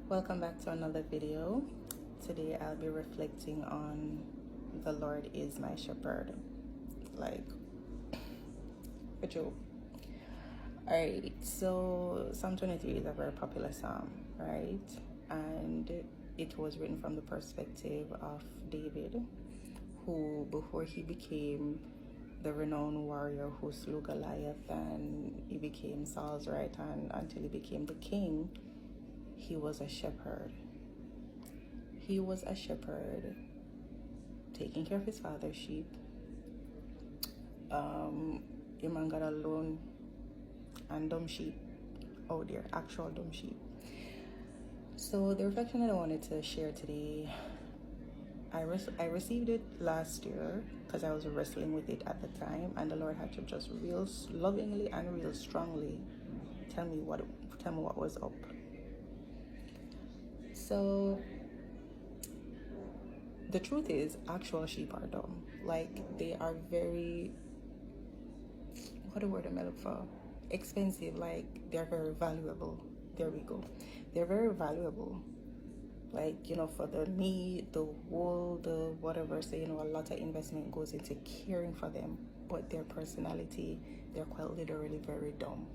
Welcome back to another video. Today I'll be reflecting on the Lord is my shepherd. Like, a joke. Alright, so Psalm 23 is a very popular psalm, right? And it was written from the perspective of David, who, before he became the renowned warrior who slew Goliath and he became Saul's right hand until he became the king, he was a shepherd. He was a shepherd taking care of his father's sheep. Your man got alone and dumb sheep out there, actual dumb sheep. So the reflection that I wanted to share today, I received it last year because I was wrestling with it at the time, and the Lord had to just real lovingly and real strongly tell me what was up. So the truth is, actual sheep are dumb. Like, they are very, what a word am I looking for? Expensive. Like, they're very valuable. There we go. They're very valuable. Like, for the meat, the wool, the whatever. So, a lot of investment goes into caring for them. But their personality, they're quite literally very dumb.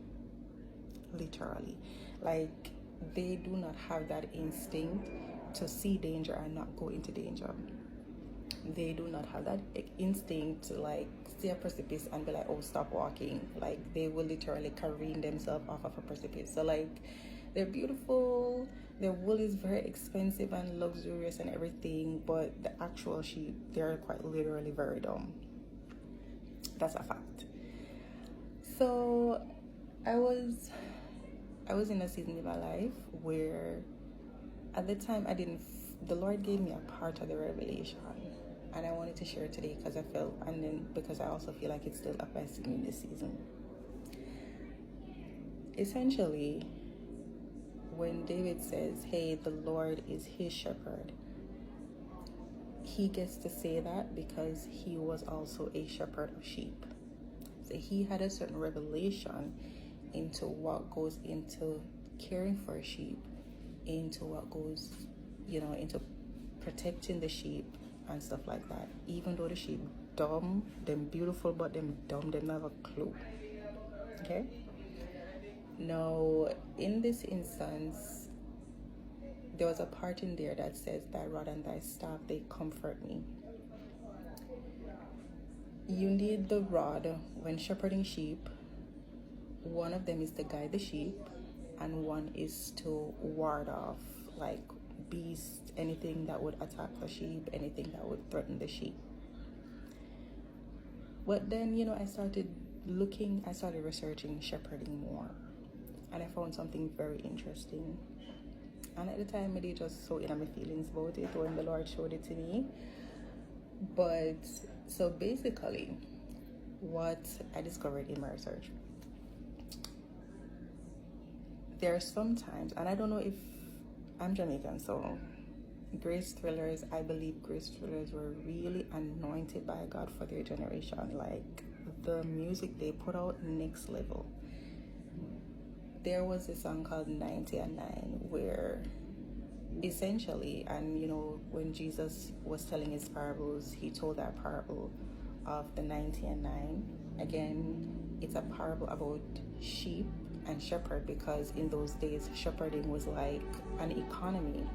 Literally. Like, they do not have that instinct to see danger and not go into danger. They do not have that instinct to see a precipice and be like, oh, stop walking. Like, they will literally careen themselves off of a precipice. So they're beautiful, their wool is very expensive and luxurious and everything, but the actual sheep, they're quite literally very dumb. That's a fact. So I was in a season in my life where at the time the Lord gave me a part of the revelation, and I wanted to share it today because because I also feel like it still applies to me in this season. Essentially, when David says, hey, the Lord is his shepherd, he gets to say that because he was also a shepherd of sheep. So he had a certain revelation into what goes into caring for a sheep, into what goes, into protecting the sheep and stuff like that. Even though the sheep dumb, them beautiful, but them dumb, them have a clue. Okay? Now, in this instance, there was a part in there that says, thy rod and thy staff, they comfort me. You need the rod when shepherding sheep. One of them is to guide the sheep, and one is to ward off beasts, anything that would attack the sheep, anything that would threaten the sheep. But then, I started researching shepherding more, and I found something very interesting. And at the time, I did just so in my feelings about it when the Lord showed it to me. But so basically, what I discovered in my research, there are some times, and I don't know if I'm Jamaican, so I believe grace thrillers were really anointed by God for their generation. Like, the music they put out, next level. There was a song called 90 and 9 where essentially, and when Jesus was telling his parables, he told that parable of the 90 and 9. Again, it's a parable about sheep and shepherd, because in those days shepherding was like an economy.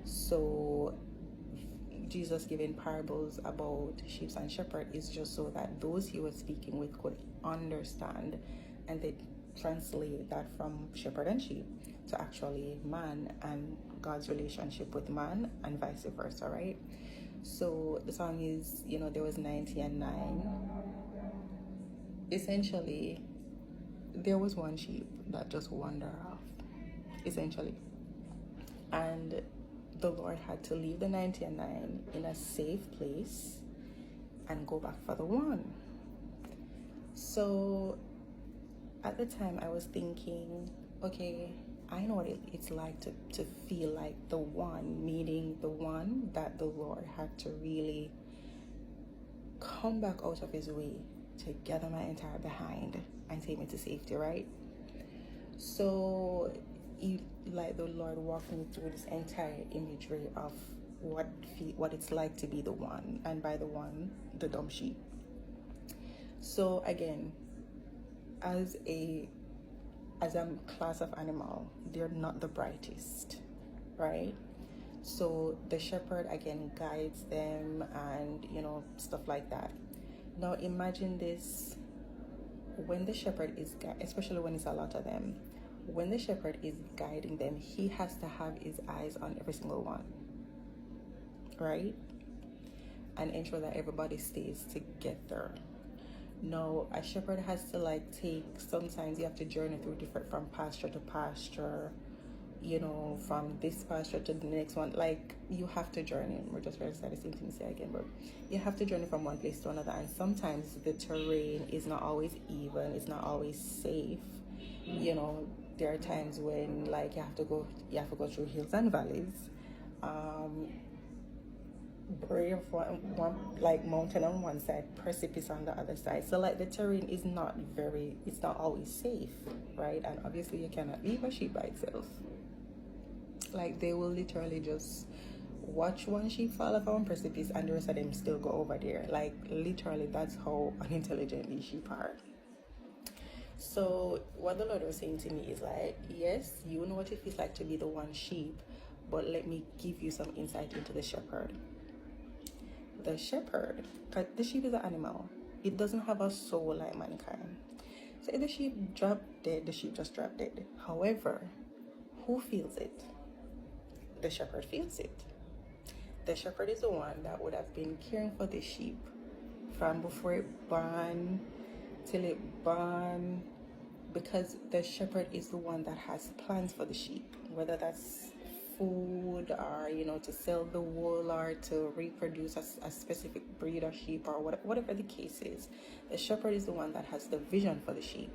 So Jesus giving parables about sheep and shepherd is just so that those he was speaking with could understand, and they translate that from shepherd and sheep to actually man and God's relationship with man, and vice versa, right? So the song is, there was 90 and 9. Essentially, there was one sheep that just wandered off, essentially. And the Lord had to leave the 90 and 9 in a safe place and go back for the one. So at the time, I was thinking, okay, I know what it's like to feel like the one, meaning the one that the Lord had to really come back out of his way to gather my entire behind and take me to safety, right? So like the Lord walked me through this entire imagery of what it's like to be the one, and by the one, the dumb sheep. So again, as a class of animal, they're not the brightest, right? So the shepherd again guides them, and stuff like that. Now imagine this: when the shepherd is, especially when it's a lot of them, when the shepherd is guiding them, he has to have his eyes on every single one, right? And ensure that everybody stays together. No, a shepherd has to sometimes you have to journey through different, from pasture to pasture, from this pasture to the next one. Like, you have to journey. We're just going to say the same thing again, but you have to journey from one place to another, and sometimes the terrain is not always even, it's not always safe. There are times when you have to go through hills and valleys, brave one mountain on one side, precipice on the other side. So the terrain is it's not always safe, right? And obviously you cannot leave a sheep by itself. They will literally just watch one sheep fall off one precipice and the rest of them still go over there. Literally, that's how unintelligent these sheep are. So what the Lord was saying to me is yes, you know what it feels like to be the one sheep, but let me give you some insight into the shepherd. The shepherd, because the sheep is an animal, it doesn't have a soul like mankind. So if the sheep drop dead, the sheep just drop dead. However, who feels it? The shepherd feels it. The shepherd is the one that would have been caring for the sheep from before it born till it born, because the shepherd is the one that has plans for the sheep, whether that's food or to sell the wool or to reproduce a specific breed of sheep, or whatever the case is. The shepherd is the one that has the vision for the sheep.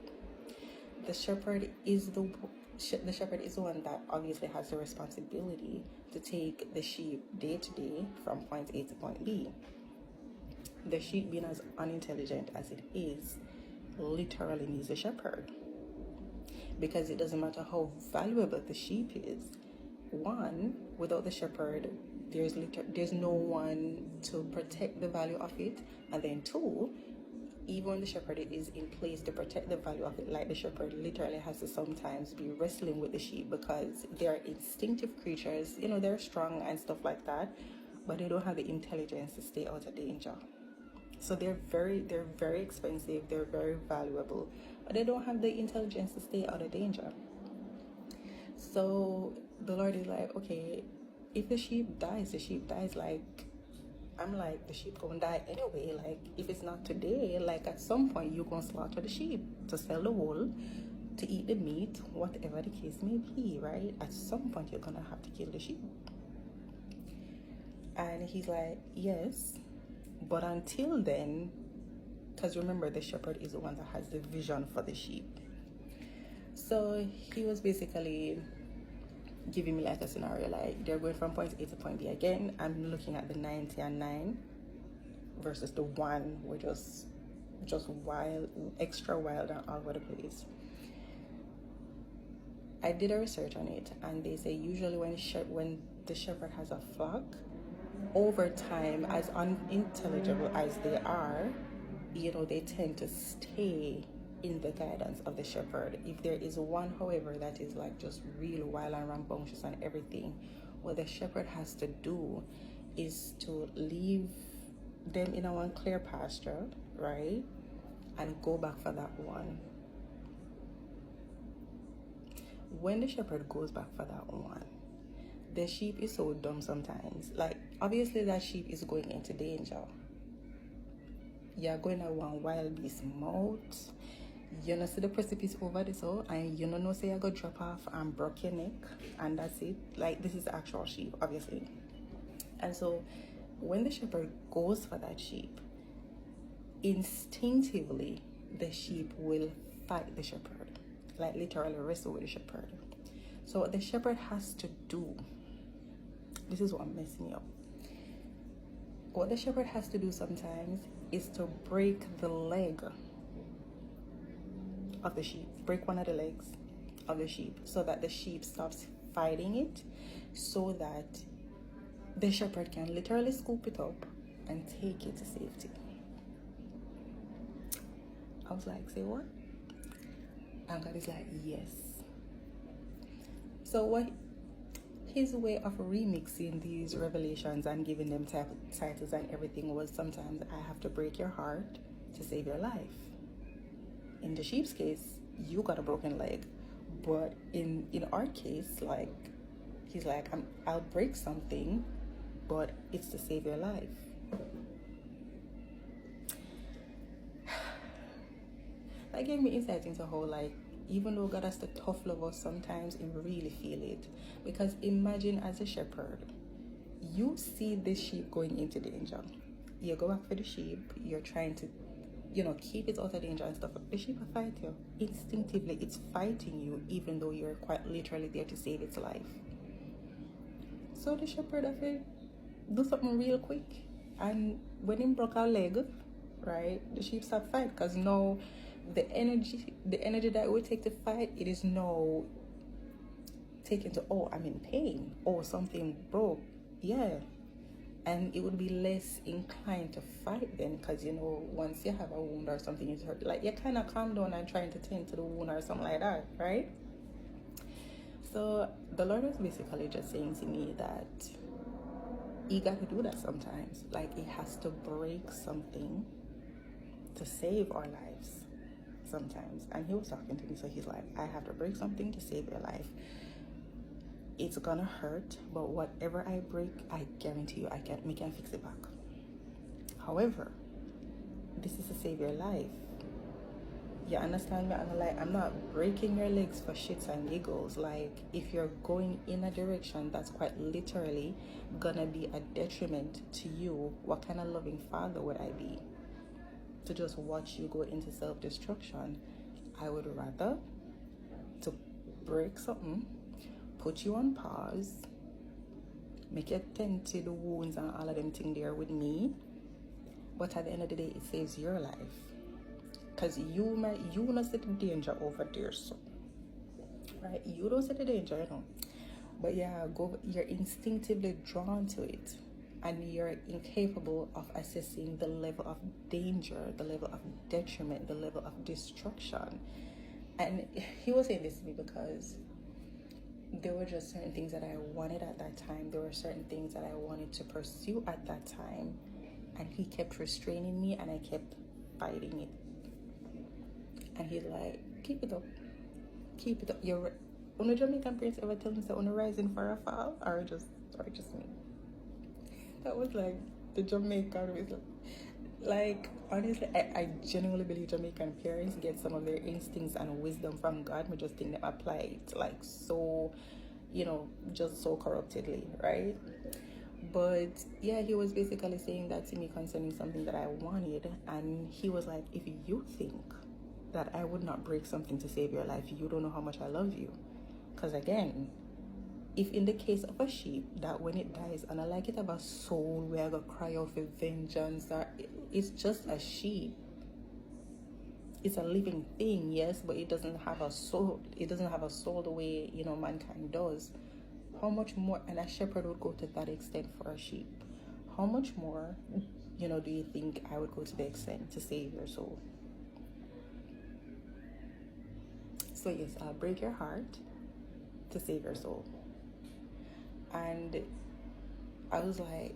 The shepherd is the one that obviously has the responsibility to take the sheep day to day from point A to point B. The sheep, being as unintelligent as it is, literally needs a shepherd, because it doesn't matter how valuable the sheep is. One, without the shepherd, there's no one to protect the value of it. And then two, even when the shepherd is in place to protect the value of it, the shepherd literally has to sometimes be wrestling with the sheep, because they're instinctive creatures. They're strong and stuff like that, but they don't have the intelligence to stay out of danger. So they're very expensive, they're very valuable, but they don't have the intelligence to stay out of danger. So the Lord is okay, if the sheep dies, the sheep dies. I'm the sheep gonna die anyway. If it's not today, at some point you're gonna slaughter the sheep to sell the wool, to eat the meat, whatever the case may be, right? At some point you're gonna have to kill the sheep. And he's yes, but until then, because remember, the shepherd is the one that has the vision for the sheep. So he was basically giving me a scenario, they're going from point A to point B. Again, I'm looking at the 90 and 9 versus the 1, which was just wild, extra wild and all over the place. I did a research on it, and they say usually when the shepherd has a flock, over time, as unintelligible as they are, they tend to stay in the guidance of the shepherd. If there is one, however, that is just real wild and rambunctious and everything, what the shepherd has to do is to leave them in a one clear pasture, right, and go back for that one. When the shepherd goes back for that one, the sheep is so dumb sometimes. Obviously that sheep is going into danger. You're going at one wild beast mouth. You know, see the precipice over this, and you know, say I go drop off and broke your neck, and that's it. This is the actual sheep, obviously. And so when the shepherd goes for that sheep, instinctively the sheep will fight the shepherd, literally wrestle with the shepherd. So what the shepherd has to do, this is what messed me up. What the shepherd has to do sometimes is to break the leg of the sheep, break one of the legs of the sheep so that the sheep stops fighting it, so that the shepherd can literally scoop it up and take it to safety. I was like, say what? And God is like, yes. So what his way of remixing these revelations and giving them titles and everything was, sometimes I have to break your heart to save your life. In the sheep's case, you got a broken leg. But in our case, like, he's like, I'll break something, but it's to save your life. That gave me insight into how, like, even though God has to tough love us sometimes, you really feel it. Because imagine, as a shepherd, you see this sheep going into danger. You go back for the sheep, you're trying to, keep it out of danger and stuff. The sheep will fight you. Instinctively, it's fighting you, even though you're quite literally there to save its life. So the shepherd of it do something real quick. And when he broke our leg, right, the sheep start fight, because now the energy that it would take to fight, it is now taken to, oh, I'm in pain, oh, something broke, yeah. And it would be less inclined to fight then, because once you have a wound or something is hurt, like, you kind of calm down and trying to tend to the wound or something like that, right? So the Lord was basically just saying to me that he got to do that sometimes. Like, he has to break something to save our lives sometimes. And he was talking to me, so he's like, I have to break something to save your life. It's gonna hurt, but whatever I break, I guarantee you we can fix it back. However, this is to save your life. You understand me? I'm not breaking your legs for shits and giggles. Like, if you're going in a direction that's quite literally gonna be a detriment to you, what kind of loving father would I be to just watch you go into self-destruction? I would rather to break something, put you on pause, make you tend to the wounds and all of them things there with me, but at the end of the day, it saves your life. Because you not see the danger over there, so right, you don't see the danger, but you're instinctively drawn to it, and you're incapable of assessing the level of danger, the level of detriment, the level of destruction. And he was saying this to me because there were just certain things that I wanted at that time. There were certain things that I wanted to pursue at that time, and he kept restraining me, and I kept fighting it. And he's like, keep it up. You're on a Jamaican parents ever tell me, say, on a rising for a fall, or just me? That was like the Jamaican wisdom. Like, honestly, I genuinely believe Jamaican parents get some of their instincts and wisdom from God. I just think they apply it like so, just so corruptedly, right? But yeah, he was basically saying that to me concerning something that I wanted, and he was like, if you think that I would not break something to save your life, you don't know how much I love you. Because again, if in the case of a sheep, that when it dies, and I like it have a soul where I go cry out for vengeance, or it's just a sheep. It's a living thing, yes, but it doesn't have a soul. It doesn't have a soul the way, mankind does. How much more, and a shepherd would go to that extent for a sheep. How much more, do you think I would go to the extent to save your soul? So yes, I'll break your heart to save your soul. And I was like,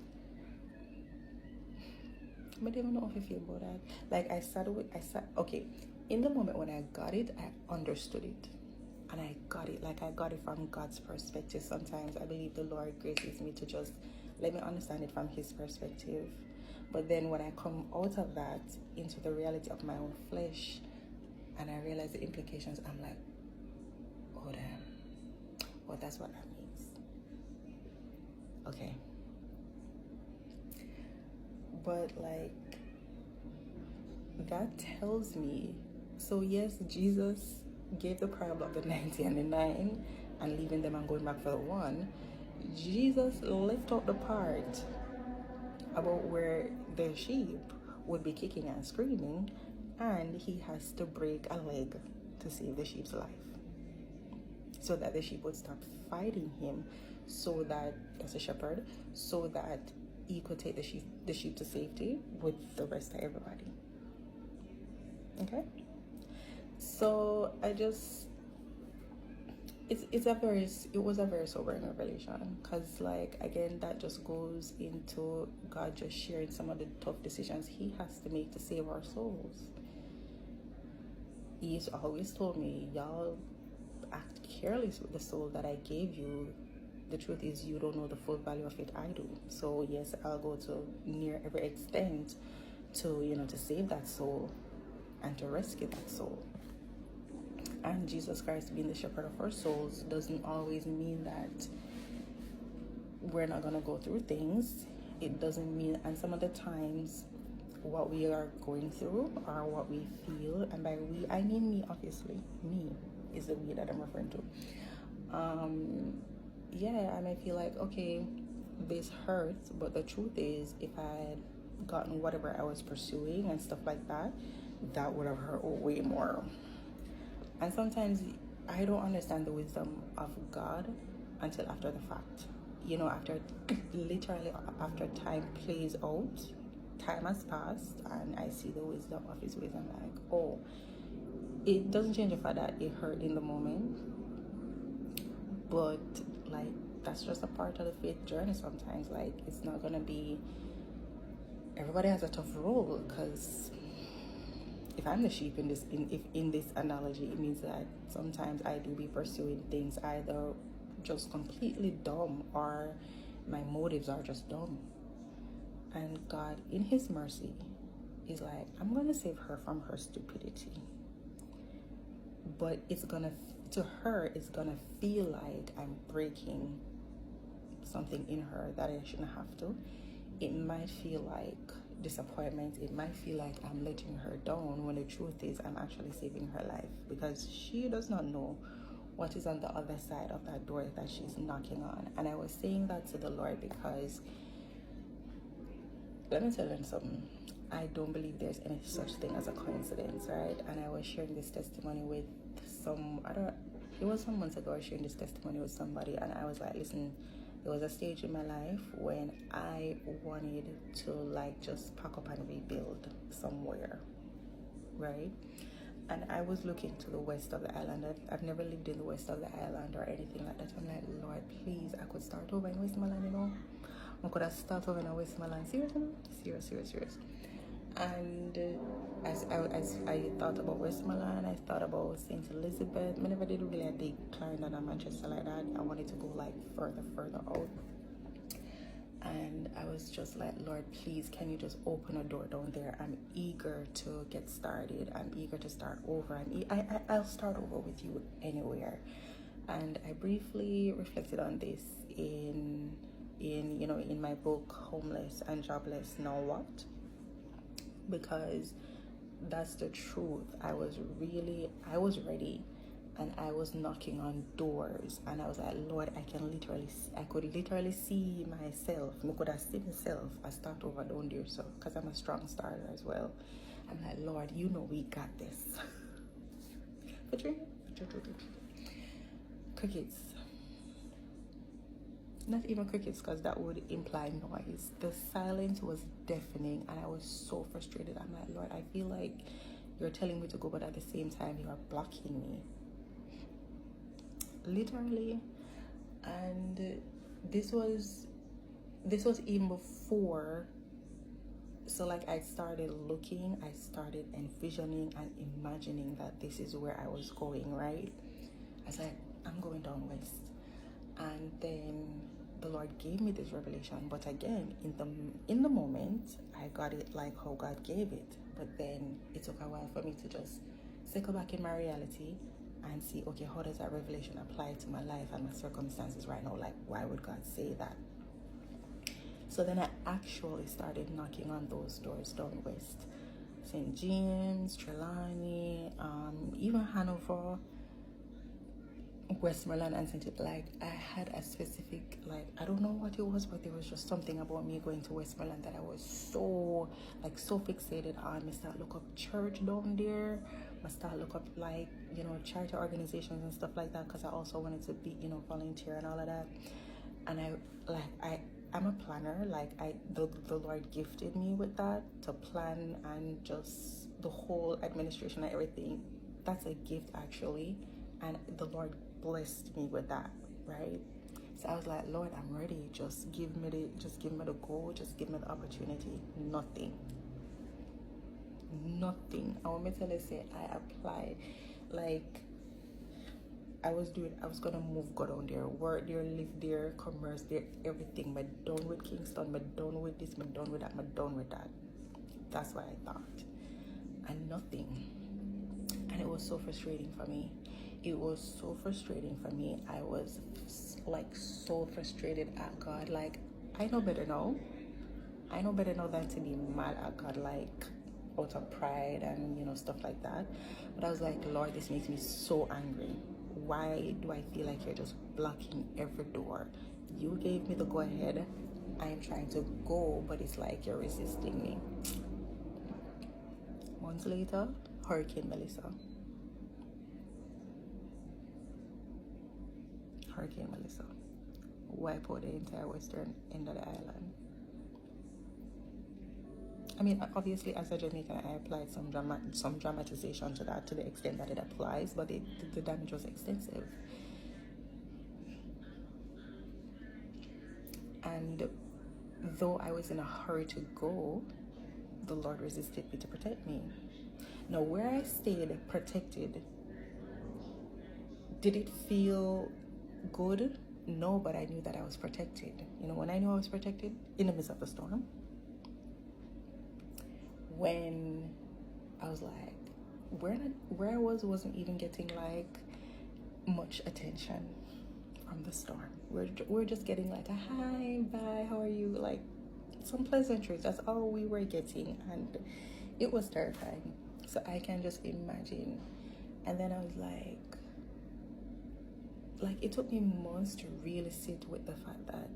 I don't even know if I feel about that. Like, okay, in the moment when I got it, I understood it. And I got it, like I got it from God's perspective. Sometimes I believe the Lord graces me to just let me understand it from his perspective. But then when I come out of that into the reality of my own flesh, and I realize the implications, I'm like, oh damn, well, that's what that means. Okay. But like, that tells me, so yes, Jesus gave the parable of the 90 and the 9 and leaving them and going back for the 1. Jesus left out the part about where the sheep would be kicking and screaming, and he has to break a leg to save the sheep's life. so that the sheep would stop fighting him, so that, as a shepherd, so that he could take the sheep to safety with the rest of everybody. Okay? So it was a very sobering revelation, because, like, again, that just goes into God just sharing some of the tough decisions he has to make to save our souls. He's always told me, y'all act careless with the soul that I gave you. The truth is, you don't know the full value of it. I do. So yes, I'll go to near every extent to save that soul and to rescue that soul. And Jesus Christ being the shepherd of our souls doesn't always mean that we're not going to go through things. It doesn't mean, and some of the times what we are going through or what we feel, and by we, I mean me, obviously. Me is the we that I'm referring to. I may feel like, okay, this hurts, but the truth is, if I had gotten whatever I was pursuing and stuff like that, that would have hurt way more. And sometimes I don't understand the wisdom of God until after the fact. After time plays out, time has passed, and I see the wisdom of his ways. I'm like, oh, it doesn't change the fact that it hurt in the moment, but like, that's just a part of the faith journey sometimes. Like, it's not gonna be, everybody has a tough role, because if I'm the sheep in this analogy, it means that sometimes I do be pursuing things either just completely dumb, or my motives are just dumb. And God, in his mercy, is like, I'm gonna save her from her stupidity, but to her it's gonna feel like I'm breaking something in her that I shouldn't have to. It might feel like disappointment. It might feel like I'm letting her down, when the truth is I'm actually saving her life, because she does not know what is on the other side of that door that she's knocking on. And I was saying that to the Lord because, let me tell you something, I don't believe there's any such thing as a coincidence, right? And I was sharing this testimony with it was some months ago. I was sharing this testimony with somebody, and I was like, listen, there was a stage in my life when I wanted to, like, just pack up and rebuild somewhere, right? And I was looking to the west of the island. I've never lived in the west of the island or anything like that. I'm like, Lord, please, I could start over in Westmoreland, I could have started over in Westmoreland. Serious. And as I thought about Westmoreland, I thought about St. Elizabeth. I never did really a big Clarendon or Manchester like that. I wanted to go like further out. And I was just like, Lord, please, can you just open a door down there? I'm eager to get started. I'm eager to start over. I'll start over with you anywhere. And I briefly reflected on this in my book, Homeless and Jobless, Now What? Because that's the truth. I was ready, and I was knocking on doors, and I was like, Lord, I could literally see myself. I could have seen myself. I start over down there, so because I'm a strong starter as well. I'm like, Lord, you know we got this. Crickets. Not even crickets, because that would imply noise. The silence was deafening, and I was so frustrated. I'm like, Lord, I feel like you're telling me to go, but at the same time you are blocking me, literally. And this was even before. So like, I started looking, I started envisioning and imagining that this is where I was going, right? I was like, I'm going down west. And then the Lord gave me this revelation, but again, in the moment, I got it like how God gave it. But then it took a while for me to just circle back in my reality and see, okay, how does that revelation apply to my life and my circumstances right now? Like, why would God say that? So then I actually started knocking on those doors down west. St. James, Trelawney, even Hanover, Westmoreland, and St. Like, I had a specific, like, I don't know what it was, but there was just something about me going to Westmoreland that I was so fixated on. I started look up church down there, I start look up like, charity organizations and stuff like that, because I also wanted to be, volunteer and all of that. And I'm a planner. Like the Lord gifted me with that, to plan, and just the whole administration and everything. That's a gift actually, and the Lord blessed me with that, right? So I was like, Lord, I'm ready. Just give me the goal. Just give me the opportunity. Nothing. I want me to tell you, say I applied, like I was gonna move, go down there, work there, live there, commerce there, everything. Me done with Kingston, me done with this, me done with that, me done with that. That's what I thought. And nothing. And it was so frustrating for me. I was like so frustrated at God. Like, I know better now. Than to be mad at God, like out of pride and stuff like that. But I was like, Lord, this makes me so angry. Why do I feel like you're just blocking every door? You gave me the go ahead. I'm trying to go, but it's like you're resisting me. Months later, Hurricane Melissa. Wipe out the entire western end of the island. I mean, obviously, as a Jamaican, I applied some dramatization to that, to the extent that it applies, but the damage was extensive. And though I was in a hurry to go, the Lord resisted me to protect me. Now, where I stayed protected, did it feel good? No, but I knew that I was protected. When I knew I was protected? In the midst of the storm. When I was like, where I wasn't even getting like much attention from the storm. We're just getting like a hi, bye, how are you? Like some pleasantries. That's all we were getting, and it was terrifying. So I can just imagine. And then I was like it took me months to really sit with the fact that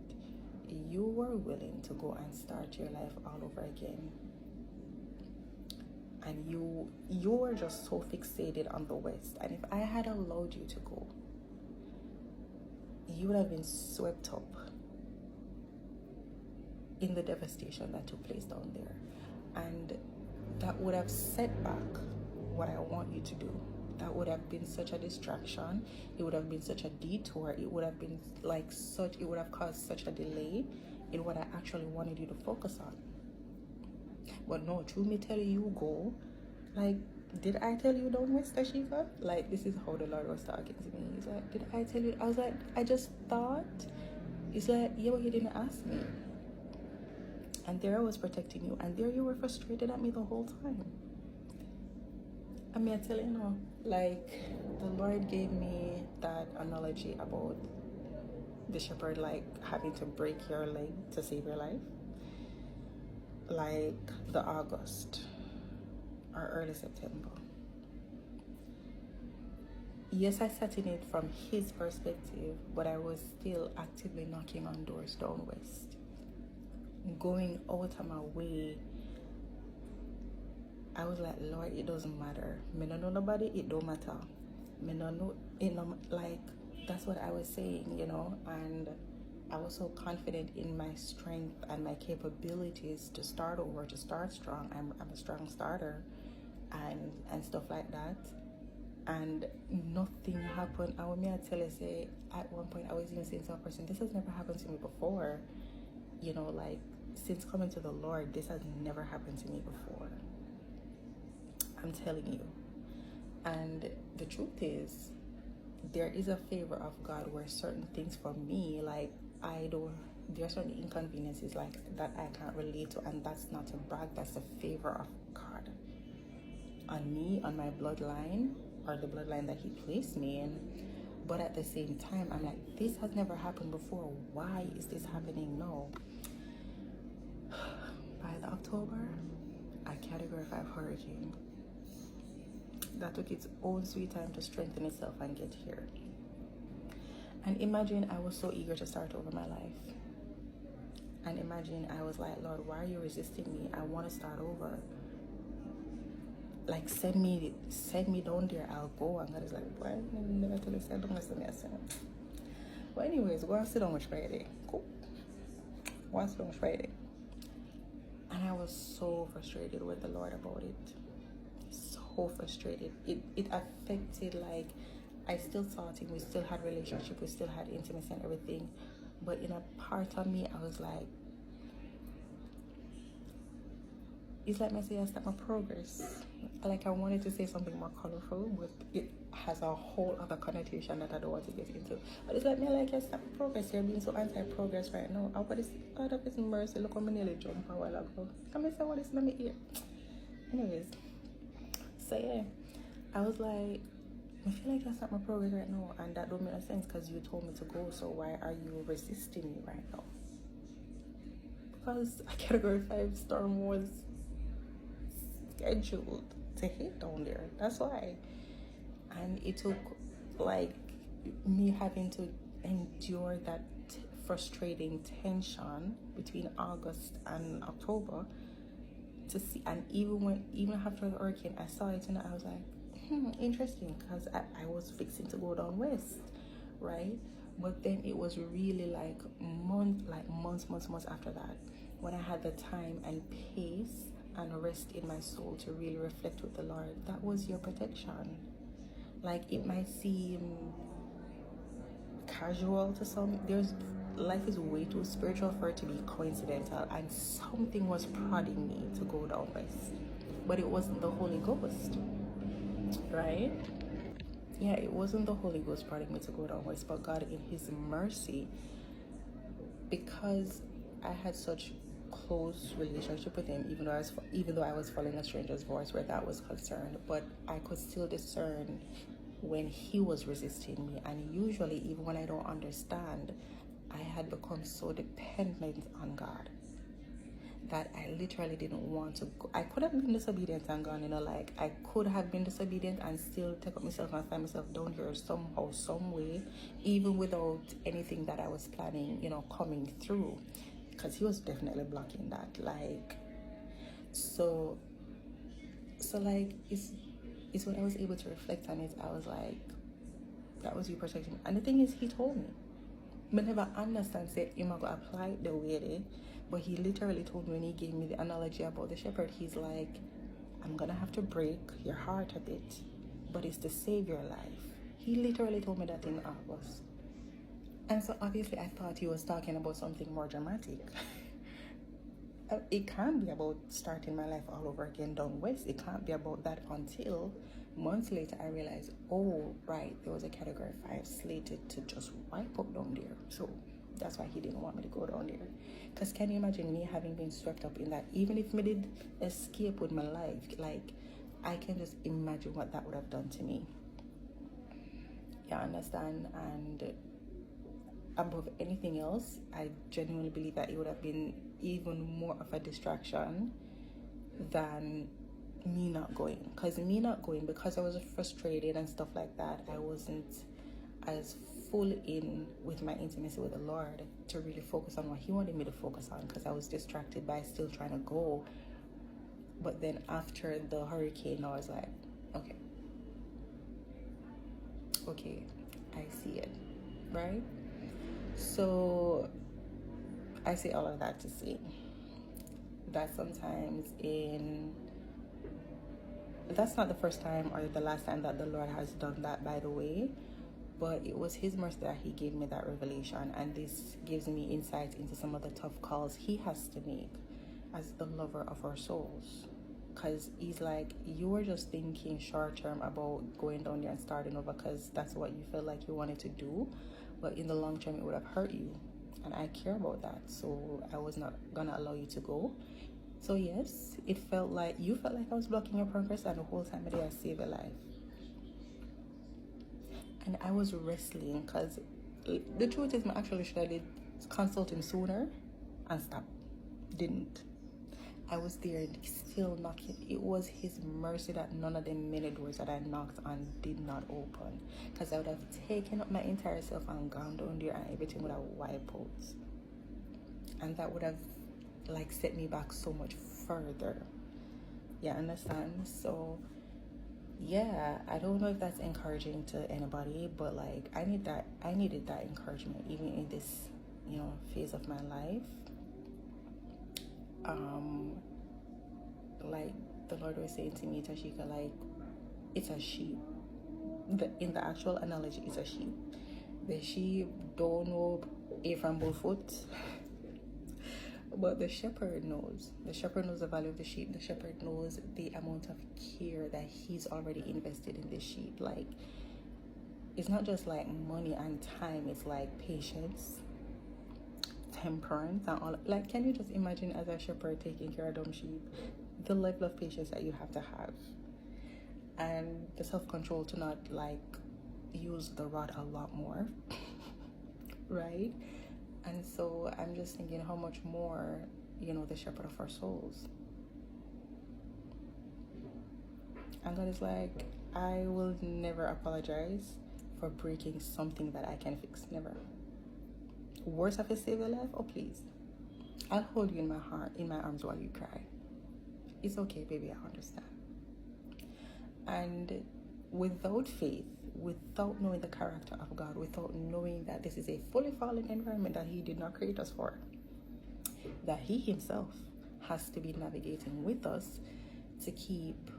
you were willing to go and start your life all over again. And you were just so fixated on the West. And if I had allowed you to go, you would have been swept up in the devastation that took place down there. And that would have set back what I want you to do. That would have been such a distraction. It would have been such a detour. It would have been it would have caused such a delay in what I actually wanted you to focus on. But no, truth me tell you go. Like, did I tell you don't West Ashika? Like, this is how the Lord was talking to me. He's like, did I tell you? I was like, I just thought. He's like, yeah, but he didn't ask me. And there I was protecting you. And there you were frustrated at me the whole time. I mean, I tell you, like, the Lord gave me that analogy about the shepherd, like, having to break your leg to save your life. Like the August or early September. Yes, I sat in it from his perspective, but I was still actively knocking on doors down west, going out of my way. I was like, Lord, it doesn't matter. Me no know nobody, it don't matter. Me no know, like, that's what I was saying, and I was so confident in my strength and my capabilities to start over, to start strong. I'm a strong starter, and stuff like that. And nothing happened. I want me to tell you, say, at one point I was even saying to a person, this has never happened to me before. Like, since coming to the Lord, this has never happened to me before. I'm telling you. And the truth is, there is a favor of God where certain things for me, like, there are certain inconveniences like that I can't relate to, and that's not a brag, that's a favor of God on me, on my bloodline, or the bloodline that he placed me in. But at the same time, I'm like, this has never happened before. Why is this happening now? By the October, a Category 5 hurricane that took its own sweet time to strengthen itself and get here. And imagine I was so eager to start over my life. And imagine I was like, Lord, why are you resisting me? I want to start over. like send me down there, I'll go. And God is like, why? Never tell you, say, don't listen to me. I said, but anyways, go and sit down with Friday. Cool. Go and sit down with Friday. And I was so frustrated with the Lord about it. So frustrated. It affected, like, I still saw him, we still had relationship, we still had intimacy and everything. But in a part of me, I was like, it's like I say, I start my progress. Like, I wanted to say something more colorful, but it has a whole other connotation that I don't want to get into. But it's like, me, like, I start my progress. You're being so anti-progress right now. What is out of his mercy? Look how I nearly jumped a while ago. Come and say what is in my ear. Anyways, so yeah, I was like, I feel like that's not my progress right now, and that don't make no sense because you told me to go, so why are you resisting me right now? Because a category 5 storm was scheduled to hit down there. That's why. And it took like me having to endure that frustrating tension between August and October to see. And even after the hurricane, I saw it and I was like, interesting, because I was fixing to go down west, right? But then it was really like months after that when I had the time and pace and rest in my soul to really reflect with the Lord. That was your protection. Like, it might seem casual to some. Life is way too spiritual for it to be coincidental, and something was prodding me to go down west, but it wasn't the Holy Ghost, right? Yeah, it wasn't the Holy Ghost prodding me to go down west, but God in his mercy, because I had such close relationship with him, even though I was following a stranger's voice where that was concerned, but I could still discern when he was resisting me. And usually, even when I don't understand, I had become so dependent on God that I literally didn't want to go. I could have been disobedient and gone, like, I could have been disobedient and still take up myself and find myself down here somehow, some way, even without anything that I was planning, coming through, because he was definitely blocking that. Like, so like, it's when I was able to reflect on it, I was like, that was you protecting me. And the thing is, he told me, but never understand, said, you're not going to apply it the way it is. But he literally told me when he gave me the analogy about the shepherd, he's like, I'm going to have to break your heart a bit, but it's to save your life. He literally told me that in August. And so obviously I thought he was talking about something more dramatic. It can't be about starting my life all over again down west. It can't be about that until months later I realized, oh, right, there was a category 5 slated to just wipe up down there. So that's why he didn't want me to go down there. Because can you imagine me having been swept up in that? Even if me did escape with my life, like, I can just imagine what that would have done to me. You understand? And above anything else, I genuinely believe that it would have been even more of a distraction than me not going. Because I was frustrated and stuff like that, I wasn't as full in with my intimacy with the Lord to really focus on what he wanted me to focus on, because I was distracted by still trying to go. But then after the hurricane, I was like, okay, I see it, right? So I say all of that to say that sometimes that's not the first time or the last time that the Lord has done that, by the way, but it was his mercy that he gave me that revelation, and this gives me insight into some of the tough calls he has to make as the lover of our souls. Because he's like, you were just thinking short term about going down there and starting over because that's what you felt like you wanted to do, but in the long term it would have hurt you, and I care about that, so I was not gonna allow you to go. So yes, you felt like I was blocking your progress, and the whole time I did, I saved your life. And I was wrestling, because the truth is, I actually should have consult him sooner and stop. Didn't. I was there still knocking. It was his mercy that none of the many doors that I knocked on did not open, because I would have taken up my entire self and gone down there and everything would have wiped out, and that would have like set me back so much further. Yeah, understand? So Yeah, I don't know if that's encouraging to anybody, but like I needed that encouragement even in this, phase of my life. Um like the Lord was saying to me, Tashika, like it's a sheep. In the actual analogy, it's a sheep. The sheep don't know A from foot, but the shepherd knows. The shepherd knows the value of the sheep. The shepherd knows the amount of care that he's already invested in the sheep. Like, it's not just like money and time, it's like patience, temperance, and all. Like, can you just imagine as a shepherd taking care of dumb sheep? The level of patience that you have to have, and the self control to not like use the rod a lot more, right? And so I'm just thinking how much more, the shepherd of our souls. And God is like, I will never apologize for breaking something that I can fix. Never. Worst of a save your life? Oh, please. I'll hold you in my heart, in my arms while you cry. It's okay, baby, I understand. And without faith, without knowing the character of God, without knowing that this is a fully fallen environment that He did not create us for, that He Himself has to be navigating with us to keep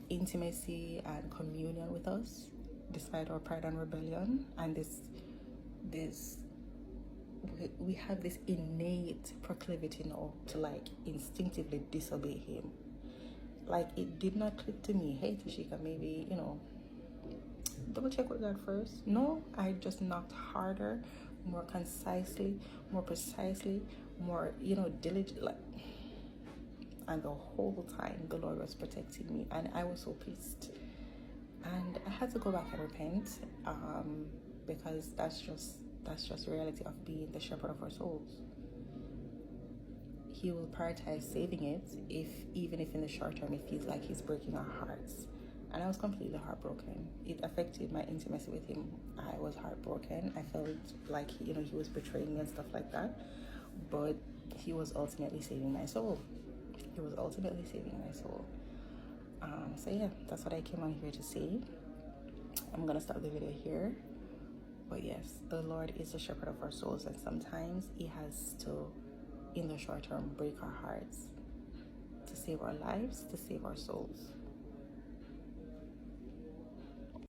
intimacy and communion with us, despite our pride and rebellion, and we have this innate proclivity now to like instinctively disobey Him. Like, it did not click to me, hey Tashika, maybe double check with God first. No, I just knocked harder, more concisely, more precisely, more diligent, like, and the whole time the Lord was protecting me, and I was so pleased. And I had to go back and repent, because that's just the reality of being the shepherd of our souls. He will prioritize saving it, even if in the short term it feels like He's breaking our hearts. And I was completely heartbroken. It affected my intimacy with Him. I was heartbroken. I felt like He was betraying me and stuff like that. But He was ultimately saving my soul. He was ultimately saving my soul. So yeah, that's what I came on here to say. I'm gonna stop the video here. But yes, the Lord is the shepherd of our souls, and sometimes He has to, in the short term, break our hearts to save our lives, to save our souls.